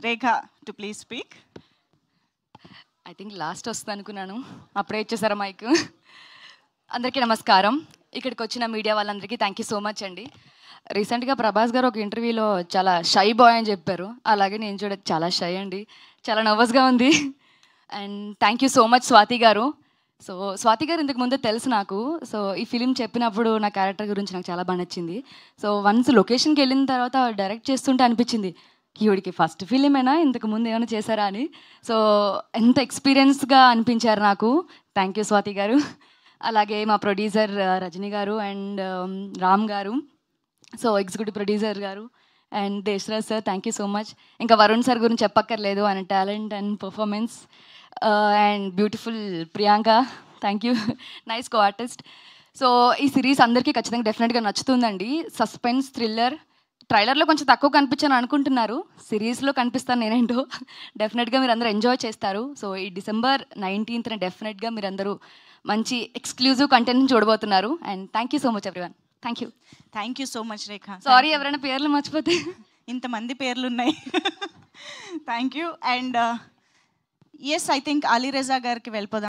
Rekha to please speak. I think last వస్తుంది అనుకున్నాను, అప్పుడే ఇచ్చేసారా మైక్. అందరికీ నమస్కారం. ఇక్కడికి వచ్చిన మీడియా వాళ్ళందరికీ థ్యాంక్ యూ సో మచ్ అండి. రీసెంట్గా ప్రభాస్ గారు ఒక ఇంటర్వ్యూలో చాలా షై బాయ్ అని చెప్పారు, అలాగే నేను చూడ చాలా షై అండి, చాలా నర్వస్గా ఉంది. And thank you so much Swathi గారు. సో స్వాతి గారు ఇంతకు ముందే తెలుసు నాకు. సో ఈ ఫిలిం చెప్పినప్పుడు నా క్యారెక్టర్ గురించి నాకు చాలా బాగా నచ్చింది. సో వన్స్ లొకేషన్కి వెళ్ళిన తర్వాత డైరెక్ట్ చేస్తుంటే అనిపించింది, ఈవిడికి ఫస్ట్ ఫిలిమేనా, ఇంతకు ముందు ఏమైనా చేశారా అని. సో ఎంత ఎక్స్పీరియన్స్గా అనిపించారు నాకు. థ్యాంక్ యూ స్వాతి గారు. అలాగే మా ప్రొడ్యూసర్ రజనీ గారు అండ్ రామ్ గారు, సో ఎగ్జిక్యూటివ్ ప్రొడ్యూసర్ గారు and Deshraj sir, thank you so much. ఇంకా వరుణ్ సార్ గురించి చెప్పక్కర్లేదు, ఆయన talent and performance. And beautiful Priyanka, thank you, nice co artist. So ఈ సిరీస్ అందరికీ ఖచ్చితంగా డెఫినెట్గా నచ్చుతుందండి. Suspense thriller. ట్రైలర్లో కొంచెం తక్కువ కనిపించాను అనుకుంటున్నారు, సిరీస్లో కనిపిస్తాను నేనేంటో. డెఫినెట్గా మీరు అందరూ ఎంజాయ్ చేస్తారు. సో ఈ December 19th డెఫినెట్గా మీరు అందరూ మంచి ఎక్స్క్లూజివ్ కంటెంట్ని చూడబోతున్నారు. And thank you so much everyone. Thank you. Thank you so much Rekha. Sorry ఎవరైనా పేర్లు మర్చిపోతే. ఇంతమంది పేర్లు ఉన్నాయి. Thank you. And yes, I think Ali Raza గారికి వెళ్ళిపోదాం.